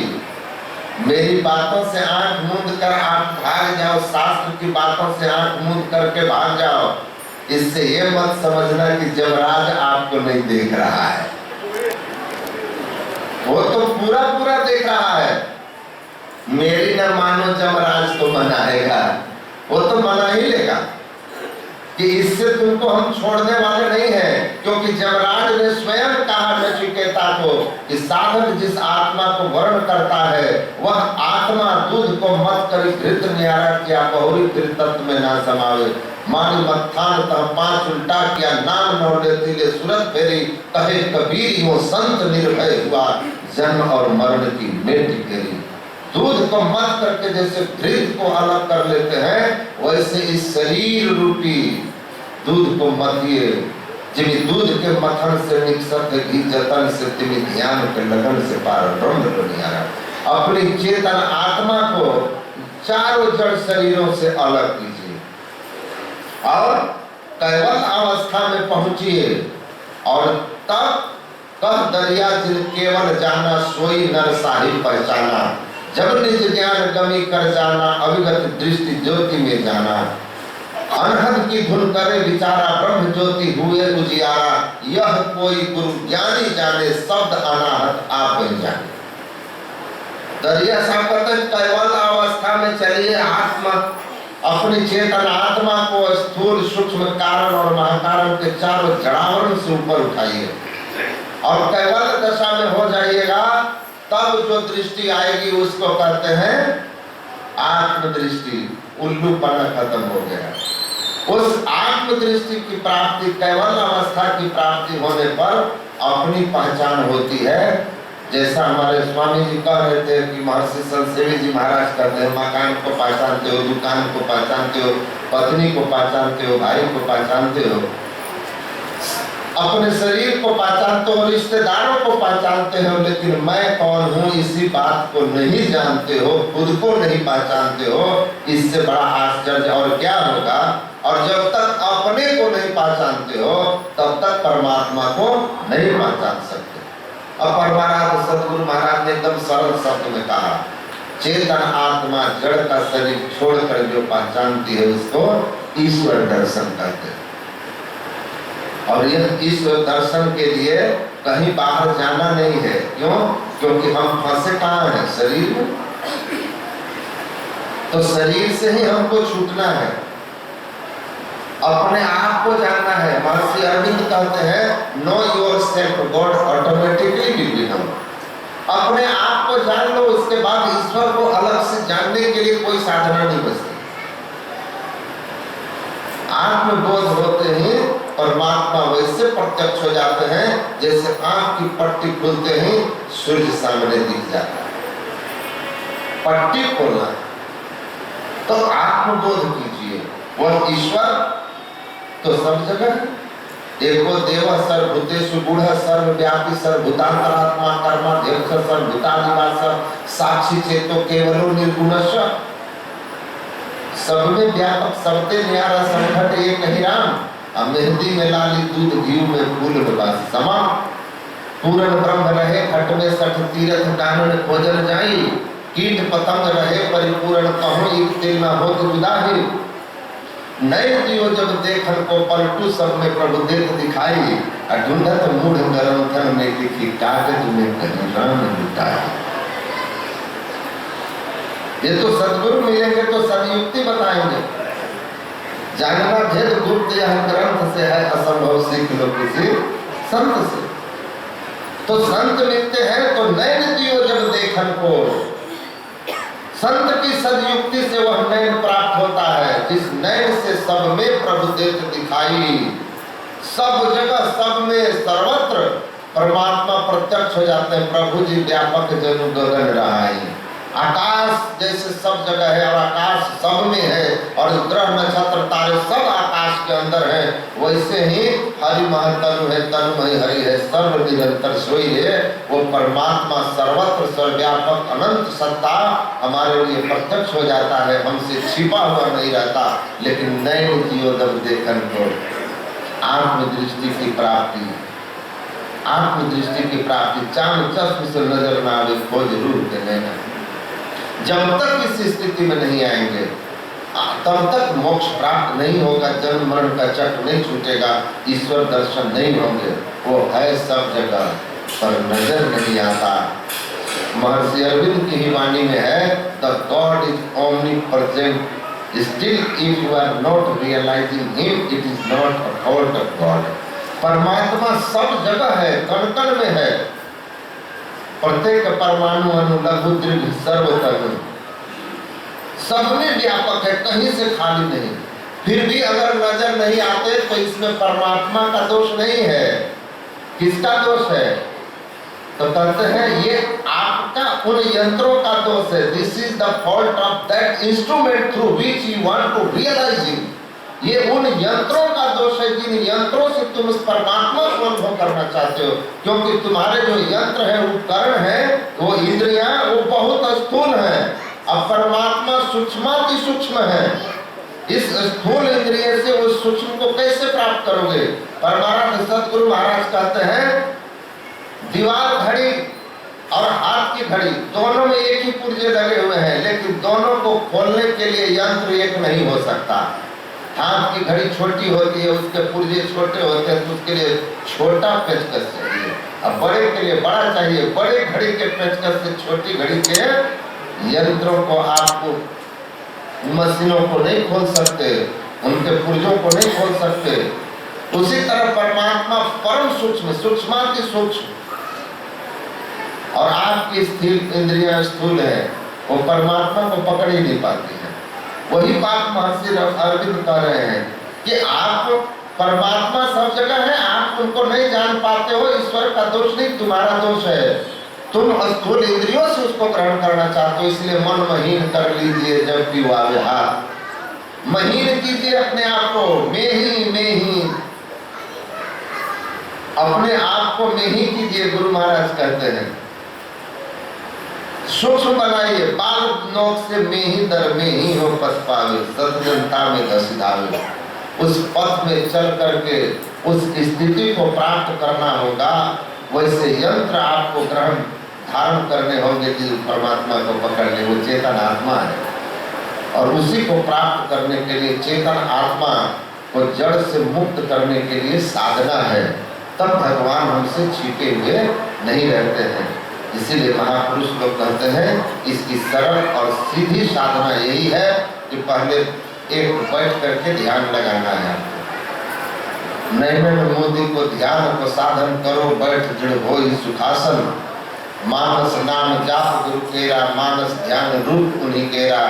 मेरी बातों से आंख मूंद कर आप भाग जाओ, शास्त्र की बातों से आंख मूंद करके भाग जाओ। इससे ये मत समझना कि जमराज आपको नहीं देख रहा है, वो तो पूरा पूरा देख रहा है। मेरी न मानो जमराज तो मनाएगा, वो तो मना ही लेगा कि इससे तुमको हम छोड़ने वाले नहीं हैं, क्योंकि जमराज ने स्वयं कहा नचिकेता को कि साधक जिस आत्मा को वर्ण करता है वह आत्मा दूध को मत करी घृत न्यारा किया, बहुरी फिर तत्व में ना समावे, मानी मत्थान तह पांच उल्टा किया, नाम नौले तिले सूरत फेरी, कहे कबीर यो संत निर्भय हुआ, जन्म और मरण की मेट करी। दूध को मत करके जैसे घृत को अलग कर लेते हैं, वैसे इस शरीर रूपी दूध को मतिए, जिमी दूध के मथन से निकसत घी जतन से, तिमी ध्यान के लगन से पार ब्रह्म बनियारा। अपनी चेतन आत्मा को चारों जड़ शरीरों से अलग कीजिए और कैवल अवस्था में पहुंचिए, और तब कह दरिया जिन केवल जाना, सोई नर साहिब पहचाना, जब निज ज्ञान गमी कर जाना, अविगत दृष्टि ज्योति में जाना, अनहद की धुन करे विचारा, ब्रह्म ज्योति हुए उजियारा, यह कोई गुरु ज्ञानी जाने, शब्द अनाहत आप जाने। दरिया सापतन कैवल अवस्था में चलिए, आत्मा अपनी चेतन आत्मा को स्थूल सूक्ष्म कारण और महाकारण के चारों जड़ावरण से ऊपर उठाइए, और कैवल दशा में हो जाइएगा। तब जो दृष्टि आएगी उसको कहते हैं आत्मदृष्टि, उल्लूपन खत्म हो गया। उस आत्मदृष्टि की प्राप्ति, कैवल अवस्था की प्राप्ति होने पर अपनी पहचान होती है। जैसा हमारे स्वामी जी कह रहे थे कि महर्षि संतसेवी जी महाराज कहते हैं, मकान को पहचानते हो, दुकान को पहचानते हो, पत्नी को पहचानते हो, भाई को पहचानते हो, अपने शरीर को पहचानते हो, रिश्तेदारों को पहचानते हो, लेकिन मैं कौन हूँ इसी बात को नहीं जानते हो, खुद को नहीं पहचानते हो। इससे बड़ा आश्चर्य और क्या होगा। और जब तक अपने को नहीं पहचानते हो तब तक परमात्मा को नहीं पहचान सकते। अब परमाराध्य सदगुरु महाराज ने एकदम सरल शब्द में कहा, चेतन आत्मा जड़ का शरीर छोड़कर जो पहचानती है उसको ईश्वर दर्शन कहते हैं। और यह ईश्वर दर्शन के लिए कहीं बाहर जाना नहीं है। क्यों? क्योंकि हम फंसे कहाँ हैं? शरीर में। तो शरीर से ही हमको छूटना है, अपने आप को आपको जानना है। महर्षि अरविंद कहते हैं know your self God automatically will be known. अपने आप को जान लो, उसके बाद ईश्वर को अलग से जानने के लिए कोई साधना नहीं बचती। आत्मबोध होते ही परमात्मा वैसे प्रत्यक्ष हो जाते हैं जैसे आंख की पट्टी खुलते ही सूर्य सामने दिख जाता है। पट्टी खोलना तो आत्मबोध कीजिए, वह ईश्वर तो सब जगह। एको देव सर्वभूतेषु गूढ़ः सर्वव्यापी सर्वभूतांतरात्मा कर्माध्यक्ष सर्वभूतादिवास साक्षी चेतो केवलो निर्गुणस्य। सब में व्यापक सबते न्यारा संघट एक ही राम। मेहंदी में लाली दूध घी में फूल निवास समा। पूर्ण ब्रह्म रहे खट में सठ तीरथ कानन खोजन जाई। कीट पतंग रहे परिपूर्ण कहूँ एक तिल न हो विदाही। नए दियो जब देखन को पलटू सब में प्रभु देख दिखाई। ढूंढत मूढ़ ग्रंथन में लिखी कागज में कहीं राम लुटाई। ये तो सदगुरु मिलेंगे तो सदयुक्ति बताएंगे। जानना भेद गुप्त यह ग्रंथ से है, असंभव सीख लो किसी संत से। तो संत मिलते हैं तो नैन दियो जब देखन को। संत की सदयुक्ति से वह नैन प्राप्त होता है जिस नैन से सब में प्रभु देख दिखाई। सब जगह सब में सर्वत्र परमात्मा प्रत्यक्ष हो जाते हैं। प्रभु जी व्यापक जनु गगन रहाई। आकाश जैसे सब जगह है और आकाश सब में है और ग्रह नक्षत्र तारे सब आकाश के अंदर है, वैसे ही हरि महतनु है, तन्मय हरि है, सर्व निरंतर सोई है। वो परमात्मा सर्वत्र सर्वव्यापक अनंत सत्ता हमारे लिए प्रत्यक्ष हो जाता है, हमसे छिपा हुआ नहीं रहता। लेकिन नैन जीवोदम देखन को आत्मदृष्टि की प्राप्ति, आत्मदृष्टि की प्राप्ति चांद चश्म से नजर न आवे खोज रूप के नैना। जब तक इस स्थिति में नहीं आएंगे तब तक मोक्ष प्राप्त नहीं होगा, जन्म मरण का चक्र नहीं छूटेगा, ईश्वर दर्शन नहीं होंगे। वो है सब जगह पर नजर नहीं आता। महर्षि अरविंद की ही वाणी में है the God is omnipresent, still if you are not realizing him it is not a fault of God। परमात्मा सब जगह है, कण कण में है, प्रत्येक परमाणु अणु लघु दीर्घ सर्वतनु सब में व्यापक है, कहीं से खाली नहीं। फिर भी अगर नजर नहीं आते तो इसमें परमात्मा का दोष नहीं है, किसका दोष है? तो कहते हैं ये आपका उन यंत्रों का दोष है। This is the fault of that instrument through which you want to realising. ये उन यंत्रों का दोष है जिन यंत्रों से तुम उस परमात्मा को अनुभव करना चाहते हो। क्योंकि तुम्हारे जो यंत्र है, उपकरण है, वो इंद्रियां वो बहुत स्थूल है। अब परमात्मा सूक्ष्माति सूक्ष्म है। इस स्थूल इंद्रिय से उस सूक्ष्म को कैसे प्राप्त करोगे? परमानंद सदगुरु महाराज कहते हैं दीवार घड़ी और हाथ की घड़ी दोनों में एक ही पुर्जे लगे हुए हैं, लेकिन दोनों को खोलने के लिए यंत्र एक नहीं हो सकता। हाथ की घड़ी छोटी होती है, उसके पुर्जे छोटे होते हैं, तो उसके लिए छोटा पेचकस चाहिए। अब बड़े के लिए बड़ा चाहिए। बड़े घड़ी के पेचकस से छोटी घड़ी के यंत्रों को, आपको मशीनों को नहीं खोल सकते, उनके पुर्जों को नहीं खोल सकते। उसी तरह परमात्मा परम सूक्ष्म, सूक्ष्माति सूक्ष्म, और आपकी स्थिर इंद्रियां स्थूल है, वो परमात्मा को पकड़ ही नहीं पाती है। वही बात महर्षि अरविंद कह रहे हैं कि आप परमात्मा सब जगह है, आप उनको नहीं जान पाते हो। ईश्वर का दोष नहीं, तुम्हारा दोष है। तुम स्थूल इंद्रियों से उसको ग्रहण करना चाहते हो, इसलिए मन महीन कर लीजिए जबकि वो आवे हाथ। महीन कीजिए अपने आप को, मैं ही अपने आप को मैं ही कीजिए। गुरु महाराज कहते हैं सूक्ष्म बनाइए, बाल नोक से में ही दर में ही हो पथ पावे, सतजनता में दसिधावे। उस पथ में चल करके उस स्थिति को प्राप्त करना होगा। वैसे यंत्र आपको ग्रहण धारण करने होंगे कि परमात्मा को पकड़ ले। वो चेतन आत्मा है और उसी को प्राप्त करने के लिए, चेतन आत्मा को जड़ से मुक्त करने के लिए साधना है। तब भगवान हमसे छिपे हुए नहीं रहते हैं। इसीलिए महापुरुष लोग कहते हैं इसकी सरल और सीधी साधना यही है कि पहले एक बैठ करके ध्यान लगाना है आपको। नैनन मोदी को ध्यान को साधन करो, बैठ दृढ़ होई सुखासन। मानस नाम जाप गुरु केरा, मानस ध्यान रूप उन्हीं केरा।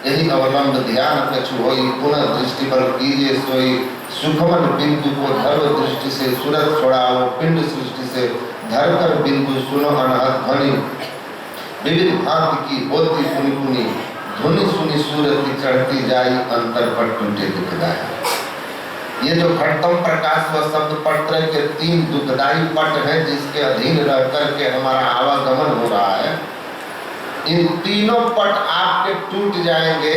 यही अवलंब ध्यान कछु होई, पुनः दृष्टि पर कीजिए सोई। सुखमन बिंदु को धरो दृष्टि से, सूरत छोड़ाओ पिंड सृष्टि से। धर कर बिंदु सुनो अनहद ध्वनि, विविध भांति की होती पुनि पुनि। धुनि सुनी सूरत चढ़ती जाई, अंतर पर टूटे दुखदाई। ये जो खट्टम प्रकाश व शब्द पत्र के 3 दुखदाई पट हैं, जिसके अधीन रह करके हमारा आवागमन हो रहा है, इन तीनों पट आपके टूट जाएंगे,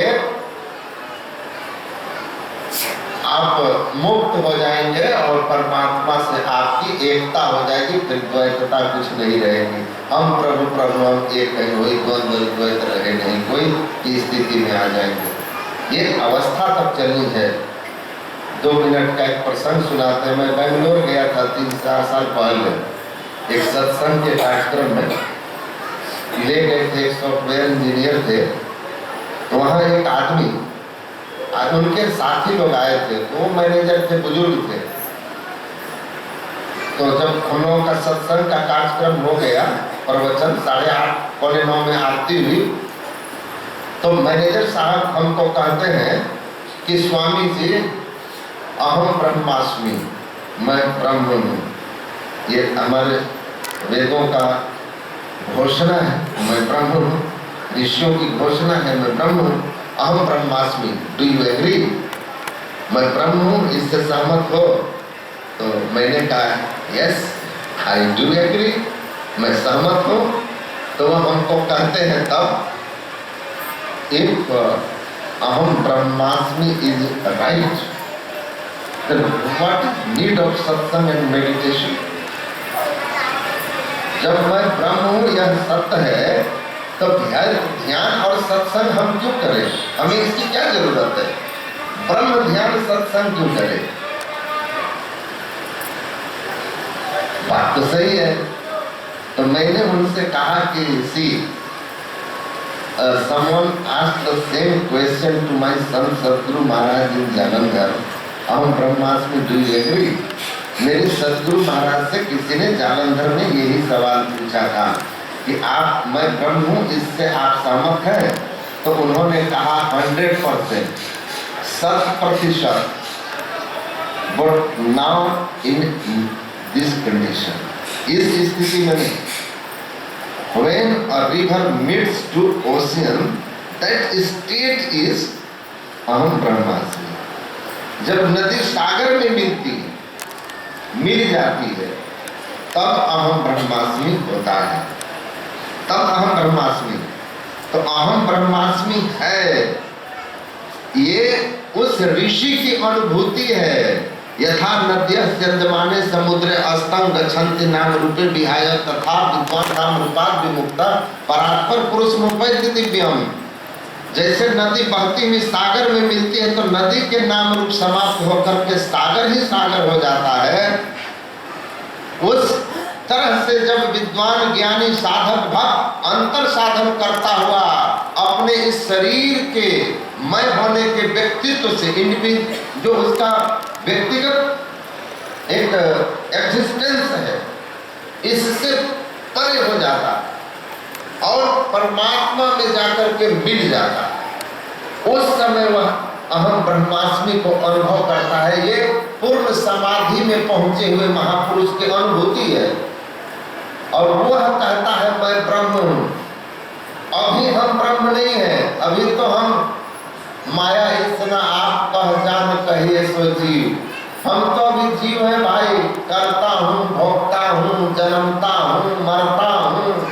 आप मुक्त हो जाएंगे और परमात्मा से आपकी एकता हो जाएगी। फिर द्वैतता कुछ नहीं रहेगी। हम प्रभु प्रभु हम एक है, वही द्वंद्व द्वैत रहे नहीं कोई की स्थिति में आ जाएंगे। ये अवस्था तक चलनी है। 2 मिनट का एक प्रसंग सुनाते हैं। मैं बेंगलोर गया था 3-4 साल पहले, एक सत्संग के कार्यक्रम में ले गए थे। एक सॉफ्टवेयर इंजीनियर थे, तो वहाँ एक आदमी, उनके साथी लोग आए थे, तो वो मैनेजर थे, बुजुर्ग थे। तो जब हम लोगों का सत्संग का कार्यक्रम हो गया, प्रवचन 8:30 पौने 9 में आरती हुई, तो मैनेजर साहब हमको कहते हैं कि स्वामी जी अहम ब्रह्मास्मि, मैं ब्रह्म हूँ। ये हमारे वेदों का घोषणा है, मैं ब्रह्म हूँ। ऋषियों की घोषणा है, मैं ब्रह्म हूँ। अहम ब्रह्मास्मि, डू यू एग्री? मैं ब्रह्म हूँ, इससे सहमत हो? तो मैंने कहा यस आई डू एग्री, मैं सहमत हूँ। तो वह हमको कहते हैं तब इफ अहम ब्रह्मास्मि is right, then what is need of satsang and meditation? जब मैं ब्रह्म हूँ यह सत्य है, तो ध्यान और सत्संग हम क्यों करें? हमें इसकी क्या जरूरत है? ब्रह्म ध्यान सत्संग क्यों करें? बात तो सही है। तो मैंने उनसे कहा कि सी someone asked the same question to my son Sadguru Maharaj in Jalandhar, अहम ब्रह्मास्मि डू यू एग्री? मेरे सदगुरु महाराज से किसी ने जालंधर में यही सवाल पूछा था कि आप, मैं ब्रह्म हूँ, इससे आप सहमत हैं? तो उन्होंने कहा 100%, 100%, but now in this condition, इस स्थिति में नहीं। When a river meets to ocean, that state is अहम ब्रह्मास्मि। जब नदी सागर में मिल जाती है, तब अहम ब्रह्मास्मि होता है, तब अहम ब्रह्मास्मि। तो अहम ब्रह्मास्मि है, ये उस ऋषि की अनुभूति है। यथा नद्यः स्यन्दमाने समुद्रे अस्तंग गच्छन्ति नाम रूपे विहाय, तथा विद्वान नाम रूपात् विमुक्तः परात्पर पुरुषमुपैति दिव्यम्। जैसे नदी बहती हुई सागर में मिलती है, तो नदी के नाम रूप समाप्त होकर के सागर ही सागर हो जाता है। उस तरह से जब विद्वान ज्ञानी साधक भक्त अंतर साधन करता हुआ अपने इस शरीर के मैं होने के व्यक्तित्व से, जो उसका व्यक्तिगत एक एग्जिस्टेंस है, इससे परे हो जाता और परमात्मा में जाकर के मिल जाता, उस समय वह अहम ब्रह्मास्मि को अनुभव करता है। ये पूर्ण समाधि में पहुंचे हुए महापुरुष की अनुभूति है। और वह कहता है मैं ब्रह्म हूँ। अभी हम ब्रह्म नहीं है, अभी तो हम माया इतना आप कह जान कहिए सो जीव। हम तो अभी जीव है भाई, करता हूँ, भोगता हूँ, जन्मता हूँ, मरता हूँ।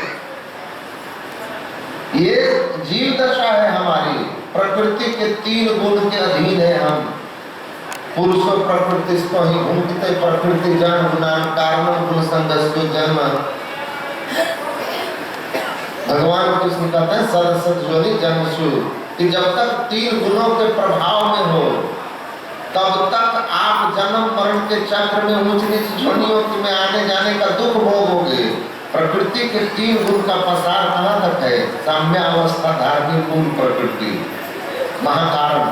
ये जीव दशा है हमारी। प्रकृति के 3 गुण के अधीन है हम। पुरुषो प्रकृति ही भूमिते प्रकृति जन्म गुणान कारण गुण संगस्तो जन्म। भगवान कृष्ण कहते हैं सरस्वत जोनि जन्मसु, कि जब तक 3 गुणों के प्रभाव में हो, तब तक आप जन्म मरण के चक्र में ऊंच नीच जोनियों में आने जाने का दुख भोगोगे। प्रकृति के 3 गुण का पसार कहाँ तक है? साम्यावस्था धार्मिक गुण प्रकृति महाकारण।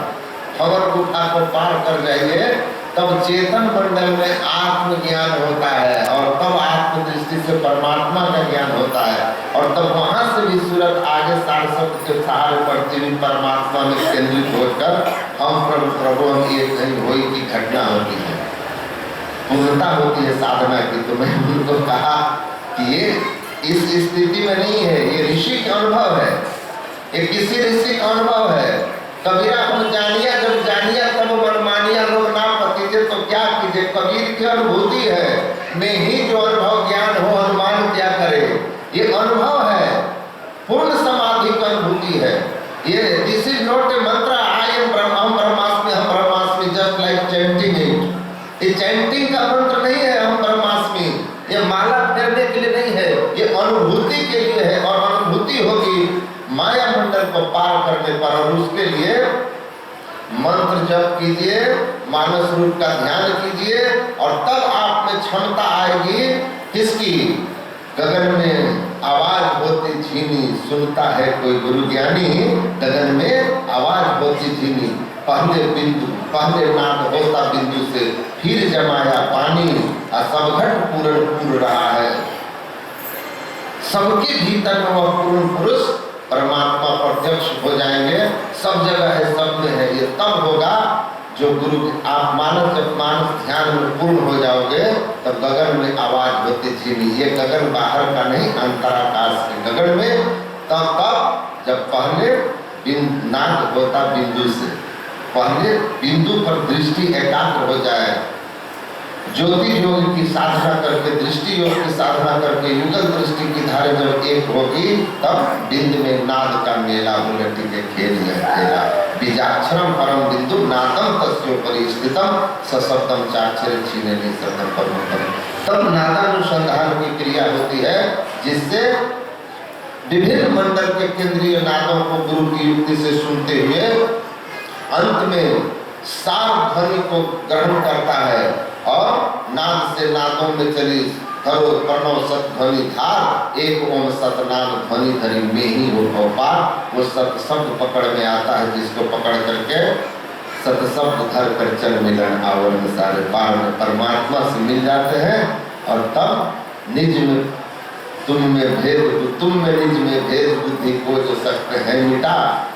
खबर गुफा को पार कर जाइए तब चेतन मंडल में आत्मज्ञान होता है और तब आत्म दृष्टि से परमात्मा का ज्ञान होता है और तब वहां से भी सूरत आगे सारस्वत के सहारे पड़ती हुई परमात्मा में केंद्रित होकर हम प्रभु हम एक नहीं होई की घटना होती है, पूर्णता होती है साधना की। तो मैं उनको कहा कि ये इस स्थिति में नहीं है, ये ऋषि का अनुभव है, ये किसी ऋषि का अनुभव है। कबीरा को जानिया, जब जानिया तब मनमानिया लोग ना पतीजे तो क्या कीजिए। कबीर की अनुभूति है, में ही जो अनुभव ज्ञान हो अनुमान क्या करे। ये अनुभव है, पूर्ण समाधि की अनुभूति है। ये दिस इज नॉट ए मंत्र आई एम हम ब्रह्मास्मि हम ब्रह्मास्मि जस्ट लाइक चैंटिंग इट। ये चैंटिंग का मंत्र नहीं है हम ब्रह्मास्मि, ये माला फेरने के लिए नहीं है, ये अनुभूति के लिए है। और अनुभूति होगी माया मंडल को पार करने पर, और उसके लिए मंत्र जप कीजिए, मानस रूप का ध्यान कीजिए और तब आप में क्षमता आएगी किसकी। गगन में आवाज होती झीनी, सुनता है कोई गुरु ज्ञानी, गगन में आवाज होती झीनी, पहले बिंदु पहले नाद होता बिंदु से, फिर जमाया पानी और सब घट पूर्ण पूर्ण रहा है। सबके भीतर में वह पूर्ण पुरुष परमात्मा प्रत्यक्ष हो जाएंगे, सब जगह है, सब में है। ये तब होगा जो गुरु आप मानस जब मानस ध्यान में पूर्ण हो जाओगे तब गगन में आवाज होती झीनी। ये गगन बाहर का नहीं, अंतराकाश के गगन में तब जब पहले नाद होता बिंदु से, पहले बिंदु पर दृष्टि एकाग्र हो जाए। ज्योति योग की साधना करके, दृष्टि योग की साधना करके युगल दृष्टि की धारे जब एक होगी तब बिंद में नाद का मेला उलटी के खेल खेला। बीजाक्षरम परम बिंदु नादम तस्योपरि स्थितम सशब्दम चाक्षर छीने निसर्गम परम। तब नादानुसंधान की क्रिया होती है जिससे विभिन्न मंडल के केंद्रीय नादों को गुरु की युक्ति से सुनते हुए अंत में सार ध्वनि को ग्रहण करता है और नाद से नादों में चली करो प्रणव सत ध्वनि धार, एक ओम सतनाम ध्वनि धरी में ही हो पार। वो सत शब्द पकड़ में आता है जिसको पकड़ करके सत शब्द धर कर चल मिलन आवरण सारे पार में परमात्मा से मिल जाते हैं। और तब निज में तुम में भेद, तुम में निज में भेद बुद्धि को जो सकते हैं मिटा,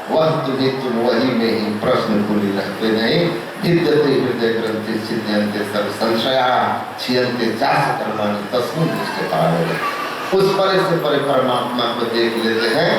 वह तुम्हें तुम वही में ही प्रश्न पूरी रहते नहीं। विद्यते हृदय ग्रंथि सिद्ध्यन्ते सर्व संशया क्षीयन्ते चास कर्माणि तस्मिन् दृष्टि पारंगते। उस परे से परे परमात्मा को देख लेते हैं,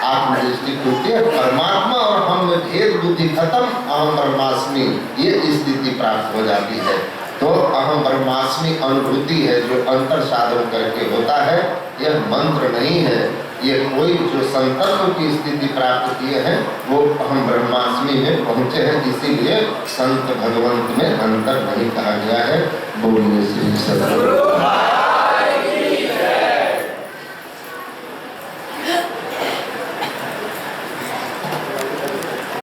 आत्मदृष्टि खुलती है, परमात्मा और हम में भेद बुद्धि खत्म, अहम ब्रह्मास्मि ये स्थिति प्राप्त हो जाती है। तो अहम ब्रह्मास्मि अनुभूति है जो अंतर साधन करके होता है, यह मंत्र नहीं है। ये कोई जो संतत्व की स्थिति प्राप्त किए हैं वो अहम ब्रह्मास्मि में पहुंचे हैं, इसीलिए संत भगवंत में अंतर नहीं कहा गया है। बोलिए श्री सद्गुरु।